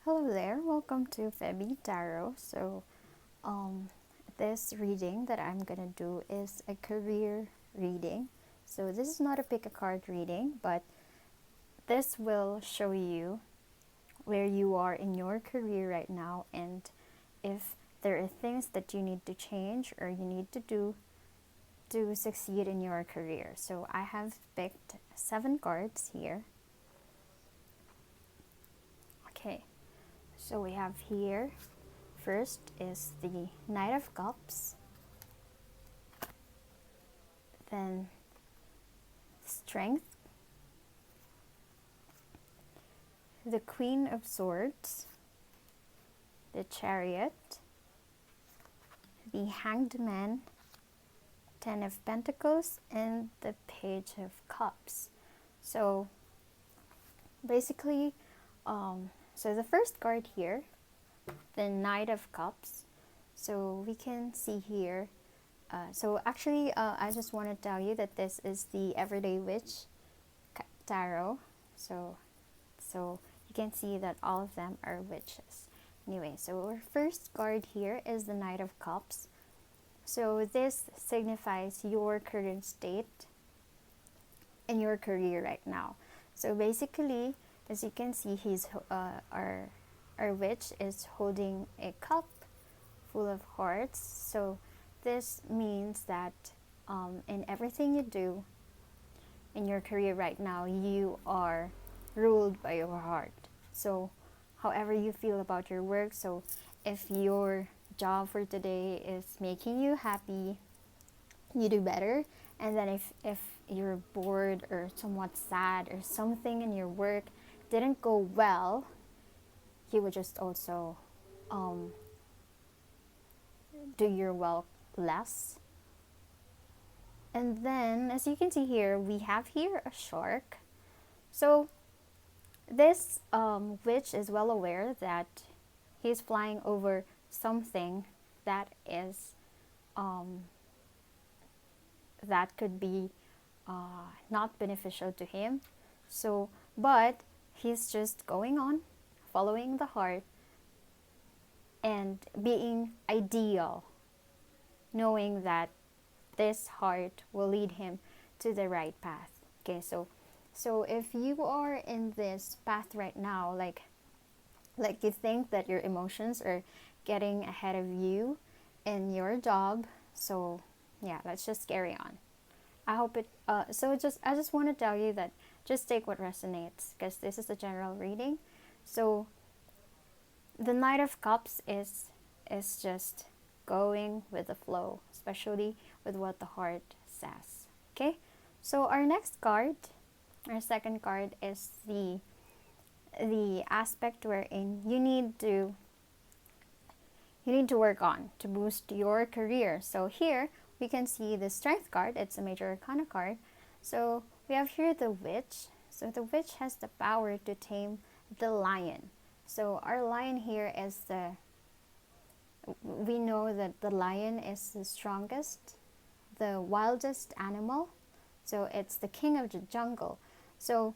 Hello there, welcome to Febby Tarot. This reading that I'm gonna do is a career reading. So, this is not a pick a card reading, but this will show you where you are in your career right now and if there are things that you need to change or you need to do to succeed in your career. So, I have picked 7 cards here. Okay, so we have here. First is the Knight of Cups, then Strength, the Queen of Swords, the Chariot, the Hanged Man, Ten of Pentacles, and the Page of Cups. So basically, so the first card here, the Knight of Cups. So we can see here. I just want to tell you that this is the Everyday Witch Tarot. So you can see that all of them are witches. Anyway, so our first card here is the Knight of Cups. So this signifies your current state in your career right now. So basically, as you can see, our witch is holding a cup full of hearts. So this means that in everything you do in your career right now, you are ruled by your heart. So however you feel about your work, so if your job for today is making you happy, you do better. And then if you're bored or somewhat sad or something in your work didn't go well, you would just also do your work less. And then as you can see here, we have here a shark. So this witch is well aware that he's flying over something that is that could be not beneficial to him. So, but he's just going on, following the heart, and being ideal, knowing that this heart will lead him to the right path. Okay, so if you are in this path right now, like you think that your emotions are getting ahead of you in your job, so yeah, let's just carry on. I hope it I just want to tell you that just take what resonates, because this is a general reading. So the Knight of Cups is just going with the flow, especially with what the heart says. Okay, so our next card, our second card, is the aspect wherein you need to work on to boost your career. So here we can see the Strength card. It's a major arcana card. So we have here the Witch. So the Witch has the power to tame the lion. So our lion here is we know that the lion is the strongest, the wildest animal. So it's the king of the jungle. So,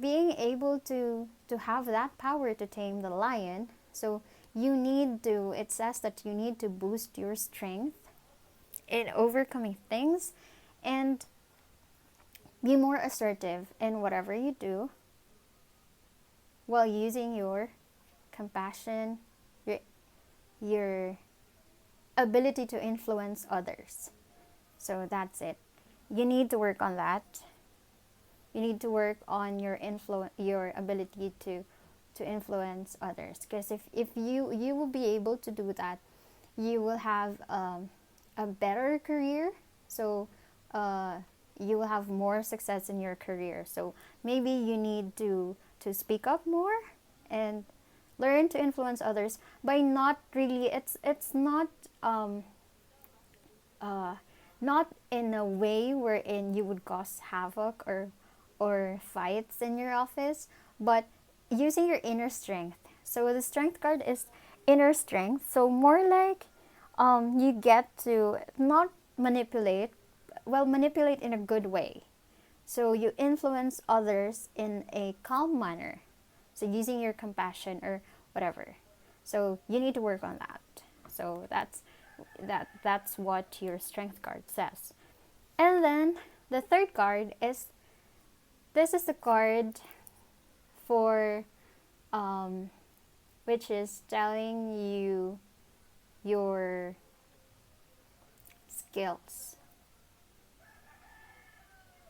being able to have that power to tame the lion, so it says that you need to boost your strength in overcoming things and be more assertive in whatever you do while using your compassion, your ability to influence others. So that's it. You need to work on that. You need to work on your ability to influence others, because if you will be able to do that, you will have a better career. So you will have more success in your career. So maybe you need to speak up more and learn to influence others by not really, it's not not in a way wherein you would cause havoc or fights in your office, but using your inner strength. So the Strength card is inner strength. So more like you get to not manipulate in a good way. So you influence others in a calm manner. So using your compassion or whatever. So you need to work on that. So that's what your strength card says. And then the third card is, this is the card for which is telling you your skills.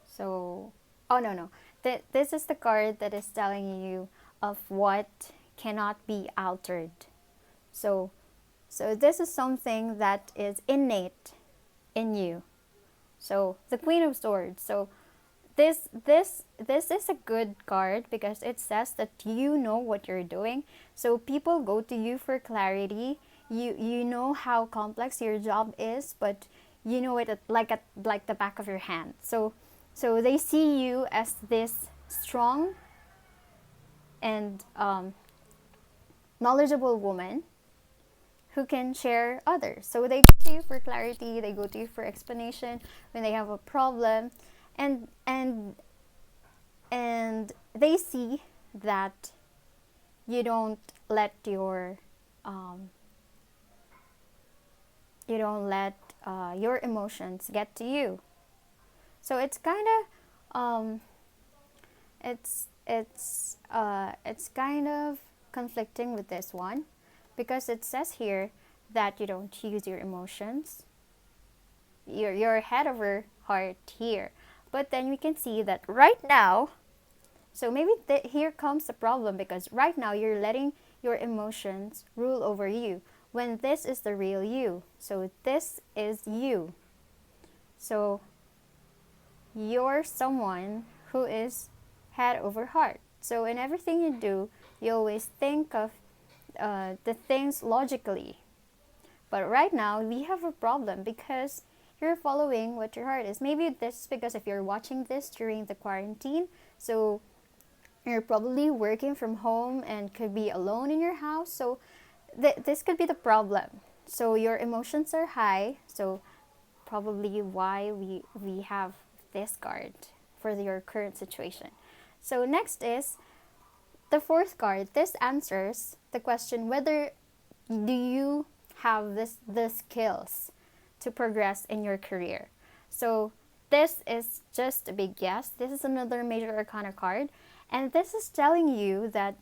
So, oh no. This is the card that is telling you of what cannot be altered. So this is something that is innate in you. So the Queen of Swords. So this is a good card because it says that you know what you're doing. So people go to you for clarity. You know how complex your job is, but you know it like the back of your hand. So they see you as this strong and knowledgeable woman who can share others. So they go to you for clarity, they go to you for explanation when they have a problem, and they see that you don't let your your emotions get to you. So it's kind of it's kind of conflicting with this one, because it says here that you don't use your emotions. You're head over heart here, but then we can see that right now. So maybe here comes the problem, because right now you're letting your emotions rule over you when this is the real you. So this is you. So you're someone who is head over heart. So in everything you do, you always think of the things logically. But right now, we have a problem because you're following what your heart is. Maybe this is because if you're watching this during the quarantine, so you're probably working from home and could be alone in your house. So this could be the problem. So your emotions are high. So probably why we have this card for your current situation. So next is the fourth card. This answers the question whether do you have the skills to progress in your career. So this is just a big yes. This is another major arcana card, and this is telling you that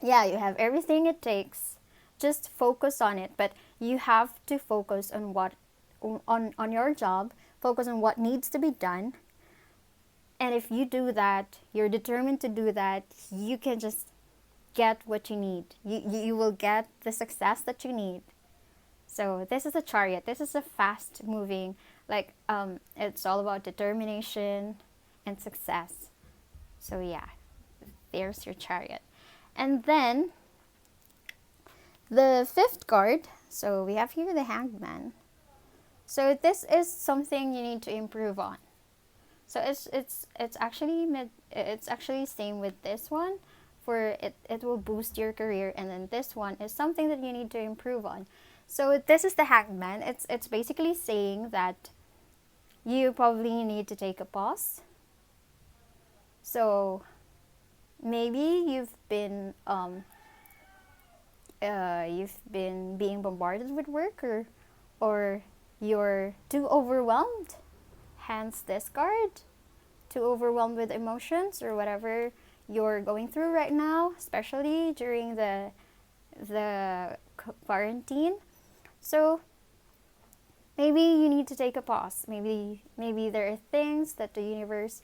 yeah, you have everything it takes. Just focus on it, but you have to focus on what on your job, focus on what needs to be done. And if you do that, you're determined to do that, you can just get what you need. You will get the success that you need. So this is a Chariot. This is a fast moving, like it's all about determination and success. So yeah, there's your Chariot. And then the fifth card, so we have here the Hanged Man. So this is something you need to improve on. So it's actually same with this one, for it will boost your career, and then this one is something that you need to improve on. So this is the Hanged Man. It's basically saying that you probably need to take a pause. So maybe you've been being bombarded with work, or you're too overwhelmed, hence this card, too overwhelmed with emotions or whatever you're going through right now, especially during the quarantine. So maybe you need to take a pause. Maybe there are things that the universe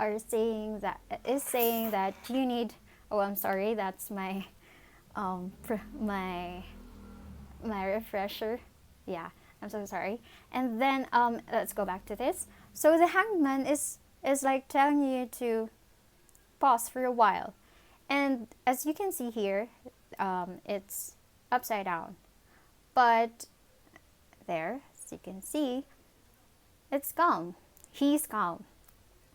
is saying that you need. Oh, I'm sorry, that's my my refresher. Yeah, I'm so sorry. And then let's go back to this. So the Hanged Man is like telling you to pause for a while, and as you can see here, it's upside down, but there, as you can see, it's calm. He's calm,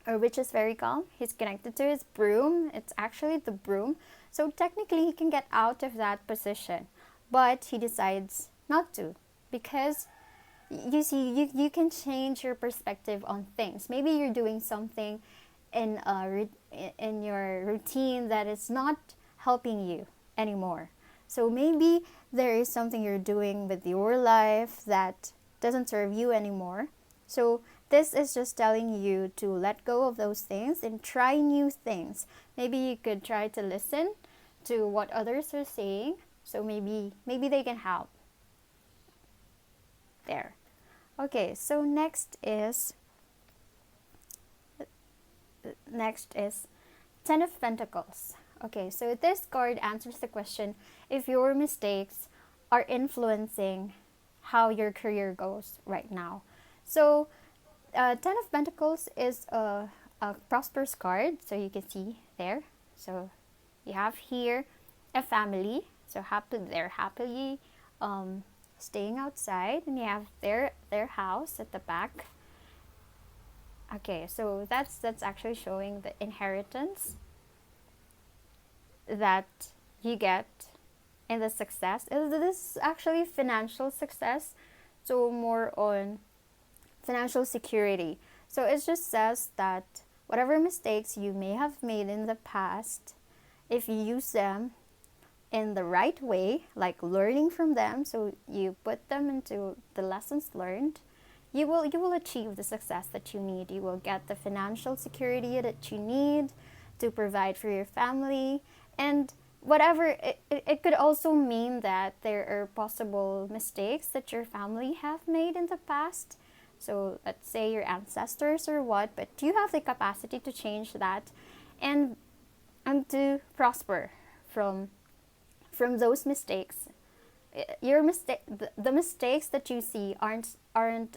or which is very calm. He's connected to his broom. It's actually the broom. So technically he can get out of that position, but he decides not to, because you see, you can change your perspective on things. Maybe you're doing something in in your routine that is not helping you anymore. So maybe there is something you're doing with your life that doesn't serve you anymore. So this is just telling you to let go of those things and try new things. Maybe you could try to listen to what others are saying. So maybe they can help. There. Okay, so next is Ten of Pentacles. Okay, so this card answers the question if your mistakes are influencing how your career goes right now. So, Ten of Pentacles is a prosperous card, so you can see there. So, you have here a family, so they're happily staying outside, and you have their house at the back. Okay, so that's actually showing the inheritance that you get and the success. This is actually financial success, so more on financial security. So it just says that whatever mistakes you may have made in the past, if you use them in the right way, like learning from them, so you put them into the lessons learned, you will achieve the success that you need. You will get the financial security that you need to provide for your family. And whatever, it could also mean that there are possible mistakes that your family have made in the past. So let's say your ancestors or what, but you have the capacity to change that and to prosper from those mistakes. The mistakes that you see aren't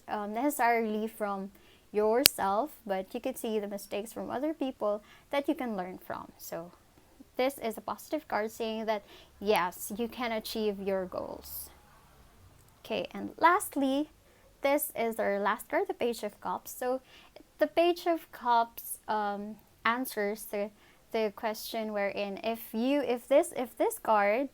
necessarily from yourself, but you could see the mistakes from other people that you can learn from. So this is a positive card saying that yes, you can achieve your goals. Okay, and lastly, this is our last card, the Page of Cups. So the Page of Cups answers the question wherein if this card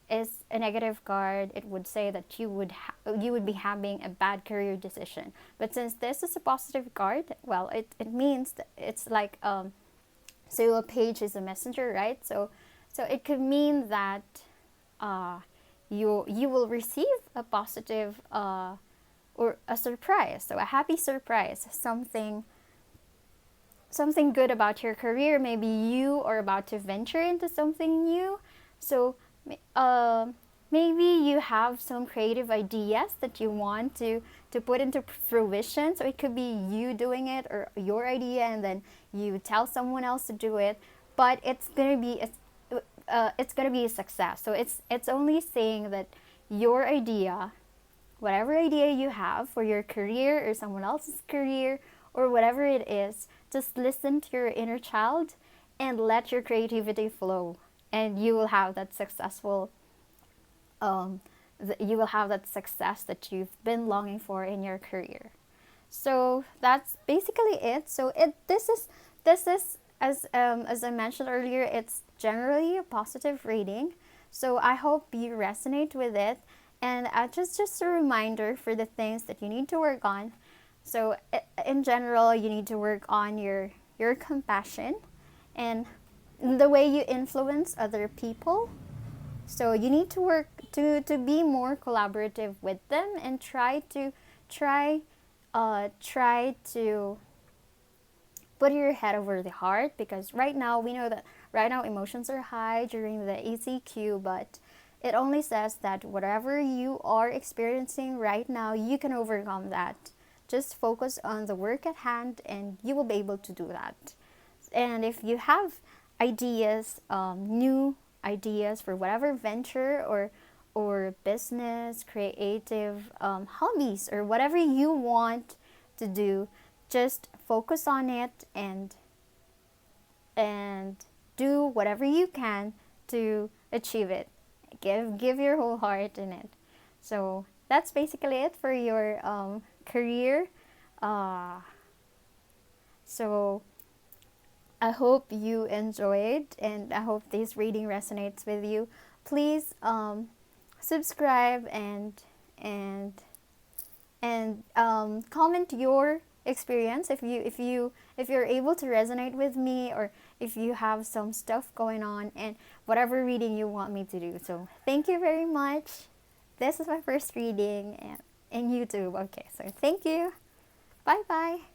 is a negative card, it would say that you would be having a bad career decision. But since this is a positive card, well, it means that it's like so a page is a messenger, right? So it could mean that you will receive a positive or a surprise, so a happy surprise, something good about your career. Maybe you are about to venture into something new. So maybe you have some creative ideas that you want to put into fruition. So it could be you doing it or your idea, and then you tell someone else to do it. But it's gonna be a success. So it's only saying that your idea, whatever idea you have for your career or someone else's career or whatever it is, just listen to your inner child and let your creativity flow, and you will have that successful you will have that success that you've been longing for in your career. So that's basically it. So this is as I mentioned earlier, it's generally a positive reading. So I hope you resonate with it, and just a reminder for the things that you need to work on. So in general, you need to work on your compassion and the way you influence other people. So you need to work to be more collaborative with them and try to put your head over the heart, because right now we know that right now emotions are high during the ECQ, but it only says that whatever you are experiencing right now, you can overcome that. Just focus on the work at hand and you will be able to do that. And if you have ideas, new ideas for whatever venture or business, creative hobbies, or whatever you want to do, just focus on it and do whatever you can to achieve it. Give your whole heart in it. So that's basically it for your career. So I hope you enjoyed, and I hope this reading resonates with you. Please subscribe and comment your experience, if you're able to resonate with me, or if you have some stuff going on and whatever reading you want me to do. So thank you very much. This is my first reading in YouTube. Okay, so thank you. Bye bye.